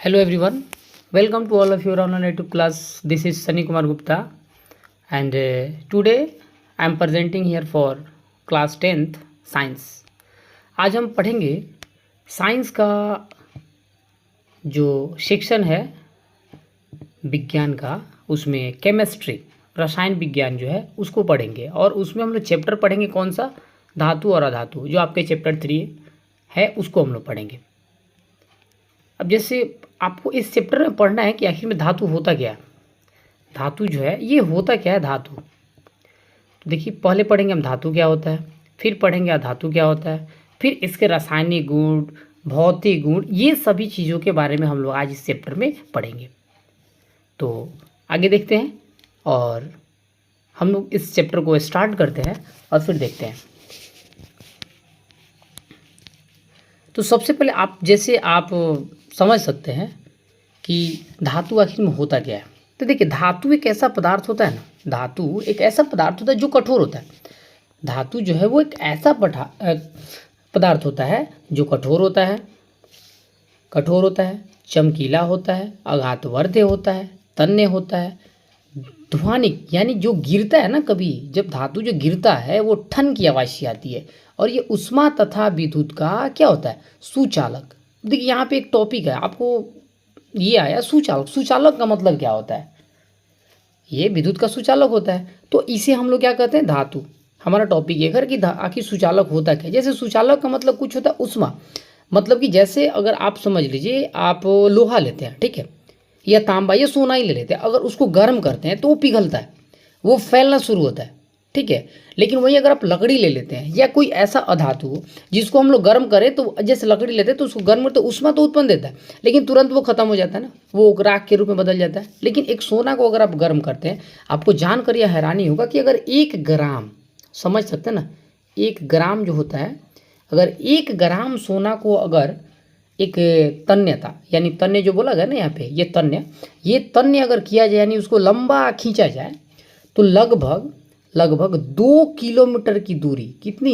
Hello everyone, welcome to all of your online YouTube class. This is Sunny Kumar Gupta and today I am presenting here for class 10th science. आज हम पढ़ेंगे science का जो section है विज्ञान का, उसमें केमिस्ट्री रसायन विज्ञान जो है उसको पढ़ेंगे और उसमें हम लोग चैप्टर पढ़ेंगे कौन सा, धातु और अधातु, जो आपके चैप्टर 3 है उसको हम लोग पढ़ेंगे। अब जैसे आपको इस चैप्टर में पढ़ना है कि आखिर में धातु होता क्या है, धातु जो है ये होता क्या है धातु। तो देखिए पहले पढ़ेंगे हम धातु क्या होता है, फिर पढ़ेंगे अधातु क्या होता है, फिर इसके रासायनिक गुण, भौतिक गुण, ये सभी चीज़ों के बारे में हम लोग आज इस चैप्टर में पढ़ेंगे। तो आगे देखते हैं और हम लोग इस चैप्टर को स्टार्ट करते हैं और फिर देखते हैं। तो सबसे पहले आप समझ सकते हैं कि धातु आखिर में होता क्या है। तो देखिए धातु एक ऐसा पदार्थ होता है ना, धातु एक ऐसा पदार्थ होता है जो कठोर होता है। धातु जो है वो एक ऐसा पदार्थ होता है जो कठोर होता है, चमकीला होता है, आघातवर्ध होता है, तन्य होता है, ध्वनिक यानी जो गिरता है ना, कभी जब धातु जो गिरता है वो ठन की आवाज़ सी आती है, और ये उष्मा तथा विद्युत का क्या होता है, सुचालक। देखिए यहाँ पे एक टॉपिक है, आपको ये आया सुचालक। सुचालक का मतलब क्या होता है, ये विद्युत का सुचालक होता है। तो इसे हम लोग क्या कहते हैं, धातु। हमारा टॉपिक ये है कि आखिर सुचालक होता क्या है। जैसे सुचालक का मतलब कुछ होता है उष्मा, मतलब कि जैसे अगर आप समझ लीजिए आप लोहा लेते हैं, ठीक है, या तांबा या सोना ही ले लेते हैं, अगर उसको गर्म करते हैं तो वो पिघलता है, वो फैलना शुरू होता है, ठीक है। लेकिन वहीं अगर आप लकड़ी ले लेते हैं या कोई ऐसा अधातु जिसको हम लोग गर्म करें, तो जैसे लकड़ी लेते हैं तो उसको गर्म करते तो उष्मा तो उत्पन्न देता है, लेकिन तुरंत वो खत्म हो जाता है ना, वो राख के रूप में बदल जाता है। लेकिन एक सोना को अगर आप गर्म करते हैं, आपको जानकर यह हैरानी होगा कि अगर 1 ग्राम, समझ सकते हैं ना, 1 ग्राम जो होता है, अगर 1 ग्राम सोना को अगर एक तन्यता यानी तन्य जो बोला गया ना यहाँ पे, ये तन्य अगर किया जाए यानी उसको लंबा खींचा जाए, तो लगभग 2 किलोमीटर की दूरी, कितनी,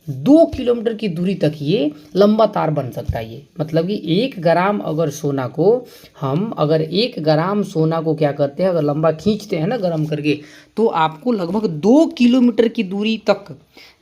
2 किलोमीटर की दूरी तक ये लंबा तार बन सकता है। ये मतलब कि 1 ग्राम अगर सोना को हम, अगर 1 ग्राम सोना को क्या करते हैं, अगर लंबा खींचते हैं ना गर्म करके, तो आपको लगभग 2 किलोमीटर की दूरी तक,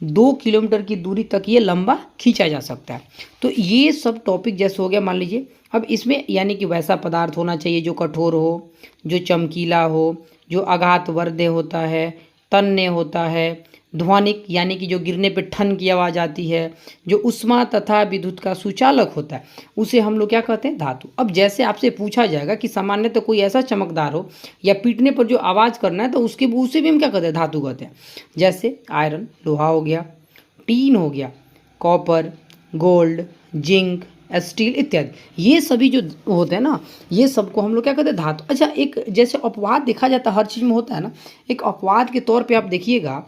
2 किलोमीटर की दूरी तक ये लंबा खींचा जा सकता है। तो ये सब टॉपिक जैसे हो गया, मान लीजिए। अब इसमें यानी कि वैसा पदार्थ होना चाहिए जो कठोर हो, जो चमकीला हो, जो आघातवर्ध होता है, तन्य होता है, ध्वनिक यानी कि जो गिरने पे ठन की आवाज़ आती है, जो उष्मा तथा विद्युत का सुचालक होता है, उसे हम लोग क्या कहते हैं, धातु। अब जैसे आपसे पूछा जाएगा कि सामान्य तो कोई ऐसा चमकदार हो या पीटने पर जो आवाज़ करना है, तो उसे भी हम क्या कहते हैं, धातु कहते हैं। जैसे आयरन लोहा हो गया, टीन हो गया, कॉपर, गोल्ड, जिंक, स्टील इत्यादि, ये सभी जो होते हैं ना, ये सबको हम लोग क्या कहते हैं, धातु। अच्छा, एक जैसे अपवाद देखा जाता है, हर चीज़ में होता है ना, एक अपवाद के तौर पे आप देखिएगा,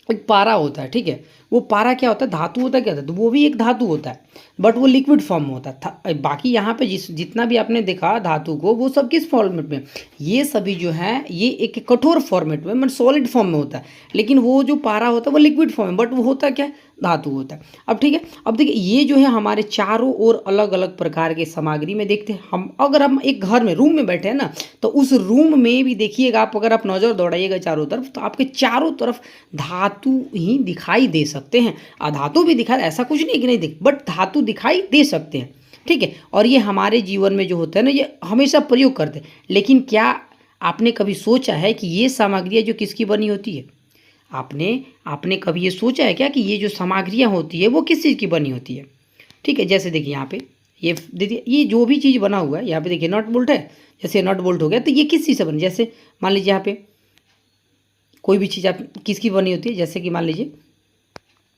एक पारा होता है, ठीक है, वो पारा क्या होता है, धातु होता है, क्या होता है, तो वो भी एक धातु होता है, बट वो लिक्विड फॉर्म में होता है। बाकी यहाँ पे जितना भी आपने देखा धातु को, वो सब किस फॉर्मेट में, ये सभी जो है ये एक कठोर फॉर्मेट में, मतलब सॉलिड फॉर्म में होता है। लेकिन वो जो पारा होता है वो लिक्विड फॉर्म में, बट वो होता क्या है, धातु होता है। अब ठीक है, अब देखिए ये जो है हमारे चारों ओर अलग अलग प्रकार के सामग्री में देखते हैं हम। अगर हम एक घर में रूम में बैठे हैं ना, तो उस रूम में भी देखिएगा आप, अगर आप नज़र दौड़ाइएगा चारों तरफ, तो आपके चारों तरफ धातु ही दिखाई दे सकते हैं। अधातु भी दिखाई, ऐसा कुछ नहीं कि नहीं दिख, बट धातु दिखाई दे सकते हैं, ठीक है। और ये हमारे जीवन में जो होता है ना, ये हमेशा प्रयोग करते हैं। लेकिन क्या आपने कभी सोचा है कि ये सामग्रियाँ जो किसकी बनी होती है, आपने कभी ये सोचा है क्या कि ये जो सामग्रियाँ होती है वो किस चीज़ की बनी होती है, ठीक है। जैसे देखिए यहाँ पे ये देखिए, ये जो भी चीज़ बना हुआ है, यहाँ पे देखिए नट बोल्ट है, जैसे नट बोल्ट हो गया, तो ये किस चीज़ से बनी, जैसे मान लीजिए यहाँ पे कोई भी चीज़ आप किसकी बनी होती है, जैसे कि मान लीजिए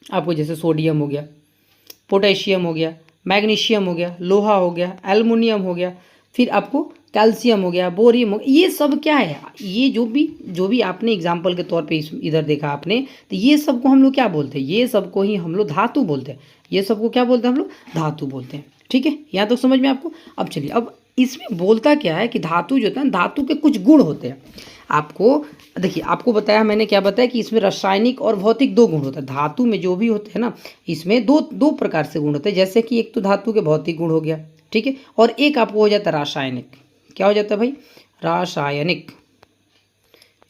आपको जैसे सोडियम हो गया, पोटेशियम हो गया, मैग्नीशियम हो गया, लोहा हो गया, एल्युमिनियम हो गया, फिर आपको कैल्शियम हो गया, बोरियम हो गया, ये सब क्या है, ये जो भी आपने एग्जाम्पल के तौर पे इधर देखा आपने, तो ये सबको हम लोग क्या बोलते हैं, ये सबको ही हम लोग धातु बोलते हैं। ये सबको क्या बोलते हैं, हम लोग धातु बोलते हैं, ठीक है। यहाँ तक समझ में आपको। अब चलिए, अब इसमें बोलता क्या है कि धातु जो होता है, धातु के कुछ गुण होते हैं। आपको देखिए, आपको बताया मैंने, क्या बताया कि इसमें रासायनिक और भौतिक 2 गुण होते हैं। धातु में जो भी होते हैं ना, इसमें दो प्रकार से गुण होते हैं। जैसे कि एक तो धातु के भौतिक गुण हो गया, ठीक है। और एक आपको हो जाता है रासायनिक। क्या हो जाता है भाई? रासायनिक।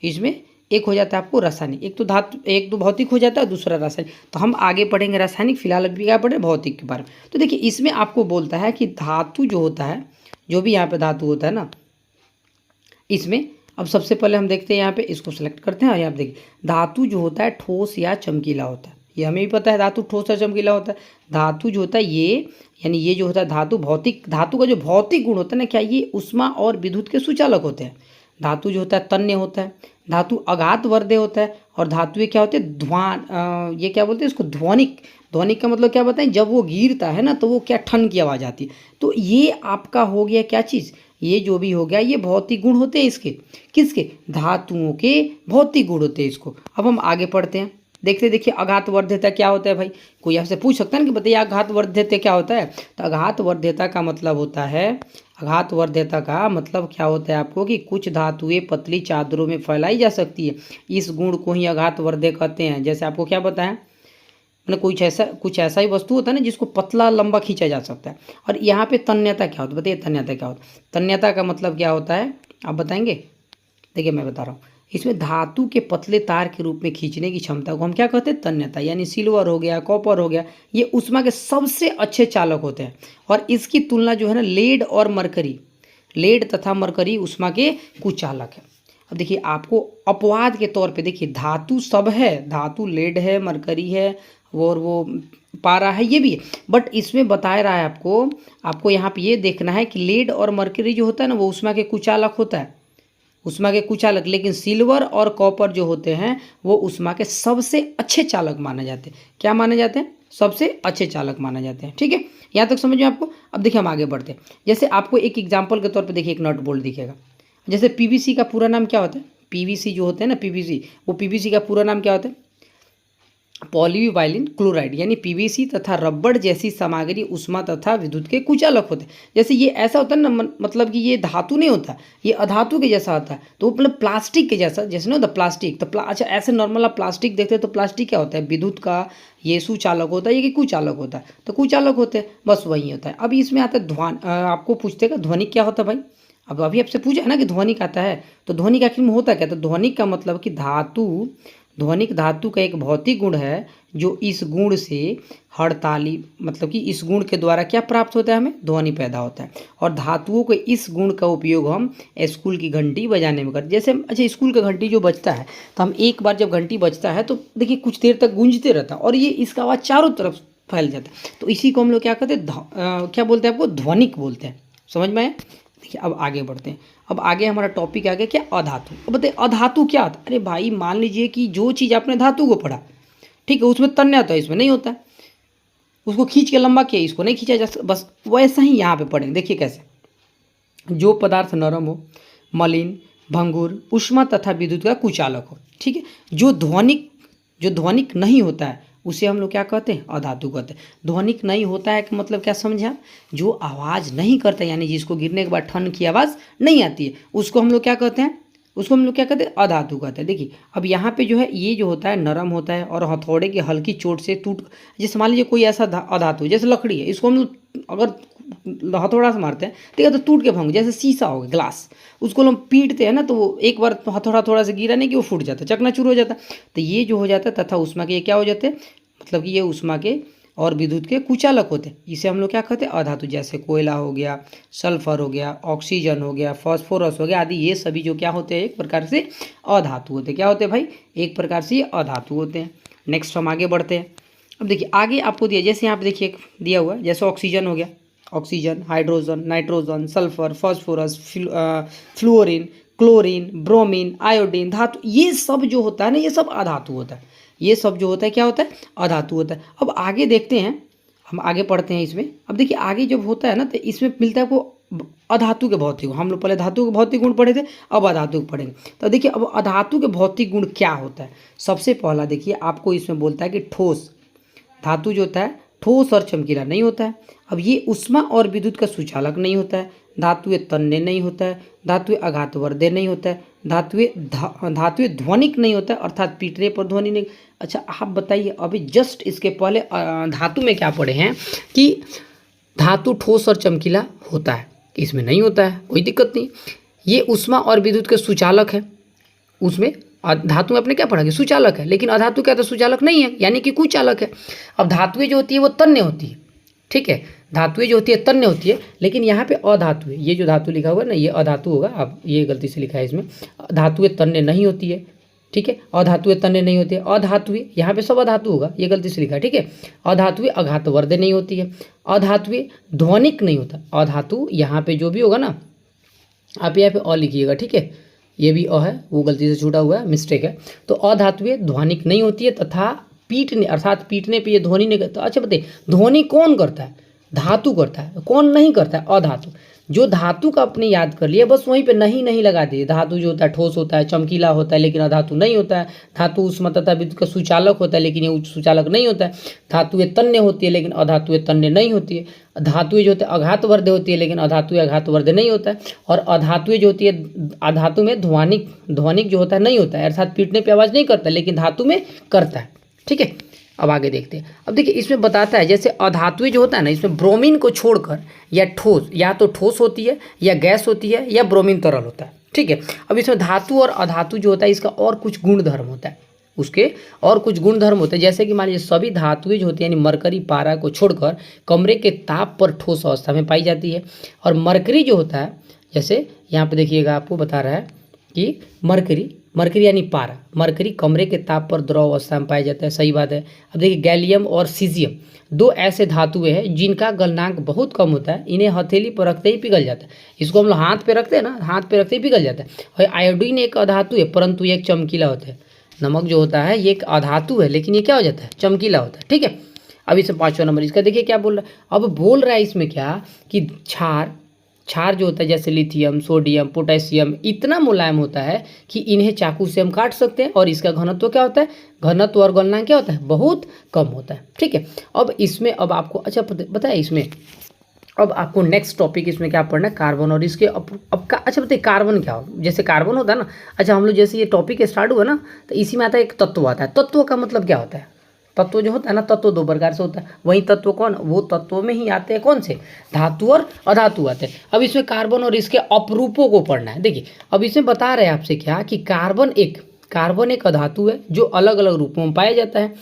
इसमें एक हो जाता है आपको रासायनिक, एक तो धातु, एक तो भौतिक हो जाता है, दूसरा रासायनिक। तो हम आगे पढ़ेंगे रासायनिक, फिलहाल अभी क्या पढ़े? भौतिक के बारे में। तो देखिए इसमें आपको बोलता है कि धातु जो होता है, जो भी यहाँ पे धातु होता है ना, इसमें अब सबसे पहले हम देखते हैं यहाँ पे, इसको सेलेक्ट करते हैं और यहाँ पे देखिए धातु जो होता है ठोस या चमकीला होता है। ये हमें भी पता है धातु ठोस या चमकीला होता है। धातु जो होता है ये, यानी ये जो होता है धातु, भौतिक धातु का जो भौतिक गुण होता है ना, क्या ये ऊष्मा और विद्युत के सुचालक होते हैं। धातु जो होता है तन्य होता है, धातु अघात वर्धे होता है, और धातु क्या होते हैं? ये क्या बोलते हैं इसको? ध्वनिक। ध्वनिक का मतलब क्या बताएं? जब वो गिरता है ना तो वो क्या ठन की आवाज़ आती है। तो ये आपका हो गया क्या चीज़? ये जो भी हो गया ये भौतिक गुण होते हैं इसके। किसके? धातुओं के भौतिक गुण होते हैं इसको। अब हम आगे पढ़ते हैं, देखते देखिए आघात वर्ध्यता क्या होता है भाई? कोई आपसे पूछ सकता है ना कि बताइए आघात वर्ध्यता क्या होता है? तो आघात वर्ध्यता का मतलब होता है, आघात वर्ध्यता का मतलब क्या होता है आपको, कि कुछ धातुएं पतली चादरों में फैलाई जा सकती है। इस गुण को ही आघात वर्ध्य कहते हैं। जैसे आपको क्या बताएं, मतलब कुछ ऐसा ही वस्तु होता है ना जिसको पतला लंबा खींचा जा सकता है। और यहाँ पे तन्यता क्या होता है? बताइए तन्यता क्या होता है? तन्यता का मतलब क्या होता है आप बताएंगे? देखिए मैं बता रहा हूँ, इसमें धातु के पतले तार के रूप में खींचने की क्षमता को हम क्या कहते हैं? तन्यता। यानी सिल्वर हो गया, कॉपर हो गया, ये ऊष्मा के सबसे अच्छे चालक होते हैं। और इसकी तुलना जो है ना लेड और मरकरी, लेड तथा मरकरी ऊष्मा के कुचालक है। अब देखिए आपको अपवाद के तौर पे देखिए धातु सब है, धातु लेड है, मरकरी है, और वो पारा है, ये भी है, बट इसमें बता रहा है आपको यहाँ पे ये देखना है कि लेड और मरकरी जो होता है ना वो ऊष्मा के कुचालक होता है, ऊष्मा के कुचालक। लेकिन सिल्वर और कॉपर जो होते हैं वो ऊष्मा के सबसे अच्छे चालक माने जाते हैं। क्या माने जाते हैं? सबसे अच्छे चालक माने जाते हैं। ठीक है, यहाँ तक समझ में आपको? अब देखिए हम आगे बढ़ते हैं। जैसे आपको एक एग्जाम्पल के तौर पे देखिए एक नट बोल्ट दिखेगा। जैसे पीवीसी का पूरा नाम क्या होता है? पीवीसी जो होते हैं ना, पीवीसी, वो पीवीसी का पूरा नाम क्या होता है? Polyvinyl chloride. यानी पीवीसी तथा रबड़ जैसी सामग्री ऊष्मा तथा विद्युत के कुचालक होते हैं। जैसे ये ऐसा होता है ना, मतलब कि ये धातु नहीं होता, ये अधातु के जैसा होता है। तो वो मतलब प्लास्टिक के जैसा, जैसे ना होता प्लास्टिक। तो अच्छा ऐसे नॉर्मल आप प्लास्टिक देखते हैं तो प्लास्टिक क्या होता है? विद्युत का ये सुचालक होता है, ये कि कुचालक होता है? तो कुचालक होते हैं, बस वही होता है। अब इसमें आता है आपको पूछते हैं ध्वनिक क्या होता है भाई? अब अभी आपसे पूछा है ना कि ध्वनिक आता है, तो ध्वनिक आखिर में होता क्या? तो ध्वनिक का मतलब कि ध्वनिक धातु का एक भौतिक गुण है जो इस गुण से हड़ताली, मतलब कि इस गुण के द्वारा क्या प्राप्त होता है? हमें ध्वनि पैदा होता है। और धातुओं के इस गुण का उपयोग हम स्कूल की घंटी बजाने में करते हैं। जैसे अच्छा स्कूल का घंटी जो बजता है तो हम एक बार जब घंटी बजता है तो देखिए कुछ देर तक गूंजते रहता है और ये इसका आवाज़ चारों तरफ फैल जाता है। तो इसी को हम लोग क्या कहते हैं? क्या बोलते हैं? आपको ध्वनिक बोलते हैं। समझ में आया? देखिए अब आगे बढ़ते हैं। अब आगे हमारा टॉपिक आ गया क्या? अधातु। अब बताइए अधातु क्या होता है? अरे भाई मान लीजिए कि जो चीज़ आपने धातु को पढ़ा, ठीक है, उसमें तन्य होता है, इसमें नहीं होता है। उसको खींच के लंबा किया, इसको नहीं खींचा जा सकता। बस वैसा ही यहाँ पे पढ़ेंगे। देखिए कैसे, जो पदार्थ नरम हो, मलिन, भंगुर, ऊष्मा तथा विद्युत का कुचालक हो, ठीक है, जो ध्वनिक नहीं होता है उसे हम लोग क्या कहते हैं? अधातु कहते हैं। ध्वनिक नहीं होता है कि मतलब क्या समझे आप? जो आवाज़ नहीं करता, यानी जिसको गिरने के बाद ठन की आवाज़ नहीं आती है, उसको हम लोग क्या कहते हैं? उसको हम लोग क्या कहते हैं? अधातु कहते हैं। देखिए अब यहाँ पे जो है ये जो होता है नरम होता है और हथौड़े की हल्की चोट से जैसे मान लीजिए कोई ऐसा अधातु जैसे लकड़ी है, इसको हम लोग अगर हथौड़ा से मारते हैं ठीक है तो टूट के भंग, जैसे शीशा हो गया, ग्लास, उसको हम पीटते हैं ना तो वो एक बार हथौड़ा थोड़ा से गिरा नहीं कि वो फूट जाता है, चकनाचूर हो जाता है। तो ये जो हो जाता है तथा ऊष्मा के ये क्या हो जाते हैं? मतलब कि ये ऊष्मा के और विद्युत के कुचालक होते हैं। इसे हम लोग क्या कहते हैं? अधातु। जैसे कोयला हो गया, सल्फर हो गया, ऑक्सीजन हो गया, फास्फोरस हो गया आदि, ये सभी जो क्या होते हैं? एक प्रकार से अधातु होते हैं। क्या होते हैं भाई? एक प्रकार से ये अधातु होते हैं। नेक्स्ट हम आगे बढ़ते हैं। अब देखिए आगे आपको दिया, जैसे यहाँ पे देखिए दिया हुआ है, जैसे ऑक्सीजन हो गया, oxygen, hydrogen, nitrogen, sulphur, phosphorus, fluorine, chlorine, bromine, iodine, धातु, ये सब जो होता है ना ये सब अधातु होता है। ये सब जो होता है क्या होता है? अधातु होता है। अब आगे देखते हैं, हम आगे पढ़ते हैं इसमें। अब देखिए आगे जब होता है ना तो इसमें मिलता है आपको अधातु के भौतिक गुण। हम लोग पहले धातु के भौतिक गुण पढ़े थे, अब अधातु के पढ़ेंगे। तो देखिए अब अधातु के भौतिक गुण क्या होता है? सबसे पहला देखिए आपको इसमें बोलता है कि ठोस धातु जो होता है ठोस और चमकीला नहीं होता है। अब ये ऊष्मा और विद्युत का सुचालक नहीं होता है। धातुएं तन्य नहीं होता है। धातुएं आघातवर्धे नहीं होता है। धातुएं ध्वनिक नहीं होता है, अर्थात पीटने पर ध्वनि नहीं। अच्छा आप बताइए, अभी जस्ट इसके पहले धातु में क्या पढ़े हैं कि धातु ठोस और चमकीला होता है, इसमें नहीं होता है, कोई दिक्कत नहीं। ये ऊष्मा और विद्युत के सुचालक है, उसमें धातु में आपने क्या पढ़ा कि सुचालक है, लेकिन अधातु क्या था, सुचालक नहीं है, यानी कि कुचालक है। अब धातुएं जो होती है वो तन्य होती है, ठीक है, धातुएं जो होती है तन्य होती है, लेकिन यहाँ पे अधातु है, ये जो धातु लिखा हुआ है ना ये अधातु होगा, अब ये गलती से लिखा है इसमें, धातुएं तन्य नहीं होती है, ठीक है, अधातुएं तन्य नहीं होती है, अधातुएं यहाँ पे सब अधातु होगा, ये गलती से लिखा है, ठीक है, अधातुएं आघातवर्धे नहीं होती है, अधातुएं ध्वनिक नहीं होता, अधातु यहाँ पे जो भी होगा ना आप यहाँ पे अ लिखिएगा, ठीक है, ये भी अ है, वो गलती से छूटा हुआ है, मिस्टेक है। तो अधातुएं ध्वनिक नहीं होती है तथा पीटने अर्थात पीटने पे ये ध्वनि नहीं करता। अच्छा बताइए ध्वनि कौन करता है, धातु करता है, कौन नहीं करता है, अधातु। जो धातु का अपने याद कर लिए बस वहीं पे नहीं लगा दिए। धातु जो होता है ठोस होता है, चमकीला होता है, लेकिन अधातु नहीं होता है। धातु ऊष्मा तथा विद्युत का सुचालक होता है, लेकिन ये सुचालक नहीं होता है। धातुएं तन्य होती है, लेकिन अधातुएं तन्य नहीं होती है। धातुएं जो होती है आघातवर्धे होती है, लेकिन अधातुएं आघातवर्धे नहीं होता है। और अधातुएं जो होती है अधातु में ध्वनिक जो होता है नहीं होता है, अर्थात पीटने पर आवाज़ नहीं करता, लेकिन धातु में करता है, ठीक है। अब आगे देखते हैं। अब देखिए इसमें बताता है जैसे अधातुएं जो होता है ना, इसमें ब्रोमीन को छोड़कर या ठोस, या तो ठोस होती है या गैस होती है या ब्रोमीन तरल होता है, ठीक है। अब इसमें धातु और अधातु जो होता है इसका और कुछ गुण धर्म होता है, उसके और कुछ गुण धर्म होते हैं। जैसे कि मान लीजिए सभी धातुएं जो होती है यानी मरकरी पारा को छोड़कर कमरे के ताप पर ठोस अवस्था में पाई जाती है। और मरकरी जो होता है, जैसे यहाँ पे देखिएगा आपको बता रहा है कि मरकरी यानी पारा, मरकरी कमरे के ताप पर द्रव अवस्था में पाया जाता है, सही बात है। अब देखिए गैलियम और सीजियम दो ऐसे धातुएं हैं जिनका गलनांक बहुत कम होता है, इन्हें हथेली पर रखते ही पिघल जाता है। इसको हम लोग हाथ पे रखते हैं ना, हाथ पे रखते ही पिघल जाता है। और आयोडीन एक अधातु है, परंतु ये एक चमकीला होता है। नमक जो होता है ये एक अधातु है, लेकिन ये क्या हो जाता है, चमकीला होता है, ठीक है। अब इसमें 5वां नंबर इसका देखिए क्या बोल रहा है। अब बोल रहा है इसमें क्या कि क्षार जो होता है जैसे लिथियम, सोडियम, पोटेशियम इतना मुलायम होता है कि इन्हें चाकू से हम काट सकते हैं। और इसका घनत्व क्या होता है, घनत्व और गलनांक क्या होता है, बहुत कम होता है, ठीक है। अब इसमें अब आपको अच्छा बताए इसमें अब आपको नेक्स्ट टॉपिक इसमें क्या पढ़ना है, कार्बन और इसके अब का अच्छा बताइए कार्बन क्या हो, जैसे कार्बन होता है ना। अच्छा हम लोग जैसे ये टॉपिक स्टार्ट हुआ ना तो इसी में आता है एक तत्व आता है। तत्व का मतलब क्या होता है, तत्व जो होता है ना, तत्व दो प्रकार से होता है। वही तत्व कौन, वो तत्वों में ही आते हैं कौन से, धातु और अधातु आते हैं। अब इसमें कार्बन और इसके अपरूपों को पढ़ना है। देखिए अब इसमें बता रहे हैं आपसे क्या कि कार्बन एक अधातु है जो अलग अलग रूपों में पाया जाता है।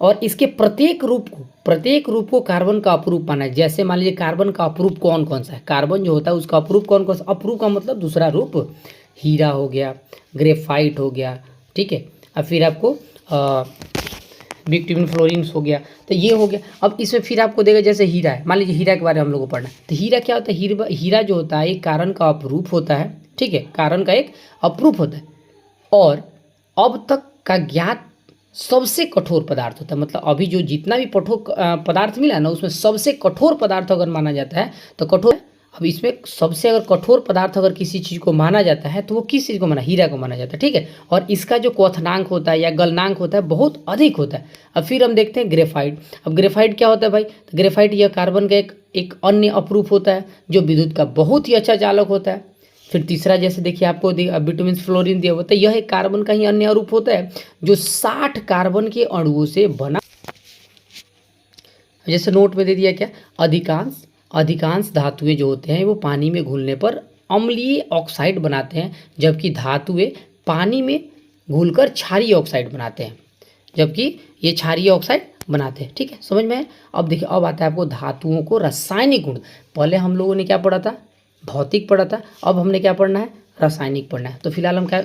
और इसके प्रत्येक रूप को कार्बन का अपरूप माना है। जैसे मान लीजिए कार्बन का अपरूप कौन कौन सा है, कार्बन जो होता है उसका अपरूप कौन कौन सा, अपरूप का मतलब दूसरा रूप, हीरा हो गया, ग्रेफाइट हो गया, ठीक है। अब फिर आपको बिट्यूमिन फ्लोरीन्स हो गया, तो ये हो गया। अब इसमें फिर आपको देगा जैसे हीरा है, मान लीजिए हीरा के बारे में हम लोग को पढ़ना है। तो हीरा क्या होता है, हीरा जो होता है एक कारण का अपरूप होता है, ठीक है, कारण का एक अपरूप होता है। और अब तक का ज्ञात सबसे कठोर पदार्थ होता है, मतलब अभी जो जितना भी पदार्थ मिला ना उसमें सबसे कठोर पदार्थ अगर माना जाता है तो कठोर। अब इसमें सबसे अगर कठोर पदार्थ अगर किसी चीज़ को माना जाता है तो वो किस चीज़ को माना, हीरा को माना जाता है, ठीक है। और इसका जो क्वथनांक होता है या गलनांक होता है बहुत अधिक होता है। अब फिर हम देखते हैं ग्रेफाइट। अब ग्रेफाइट क्या होता है भाई, तो ग्रेफाइट यह कार्बन का एक अन्य अपरूप होता है जो विद्युत का बहुत ही अच्छा चालक होता है। फिर तीसरा जैसे देखिए आपको बिट्यूमिन फ्लोरीन दिया हुआ, तो यह एक कार्बन का ही अन्य रूप होता है जो 60 कार्बन के अणुओं से बना। जैसे नोट में दे दिया क्या, अधिकांश धातुएं जो होते हैं वो पानी में घुलने पर अम्लीय ऑक्साइड बनाते हैं, जबकि धातुएं पानी में घुलकर क्षारीय ऑक्साइड बनाते हैं, जबकि ये क्षारीय ऑक्साइड बनाते हैं, ठीक है, समझ में है। अब देखिए अब आता है आपको धातुओं को रासायनिक गुण। पहले हम लोगों ने क्या पढ़ा था, भौतिक पढ़ा था, अब हमने क्या पढ़ना है, रासायनिक पढ़ना है। तो फिलहाल हम क्या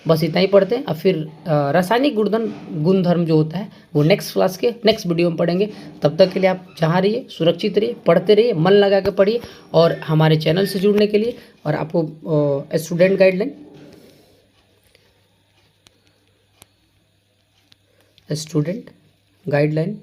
बस इतना ही पढ़ते हैं। अब फिर रासायनिक गुणधर्म जो होता है वो नेक्स्ट क्लास के नेक्स्ट वीडियो में पढ़ेंगे। तब तक के लिए आप जहाँ रहिए सुरक्षित रहिए, पढ़ते रहिए, मन लगा के पढ़िए। और हमारे चैनल से जुड़ने के लिए और आपको स्टूडेंट गाइडलाइन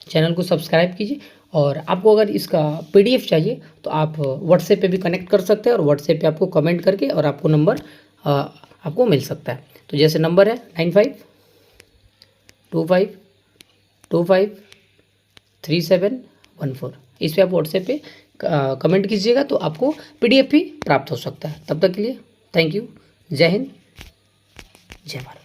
चैनल को सब्सक्राइब कीजिए। और आपको अगर इसका PDF चाहिए तो आप व्हाट्सएप पे भी कनेक्ट कर सकते हैं और व्हाट्सएप पे आपको कमेंट करके और आपको नंबर आपको मिल सकता है। तो जैसे नंबर है 9525253714, इस पर आप व्हाट्सएप पे कमेंट कीजिएगा तो आपको PDF भी प्राप्त हो सकता है। तब तक के लिए थैंक यू। जय हिंद, जय भारत।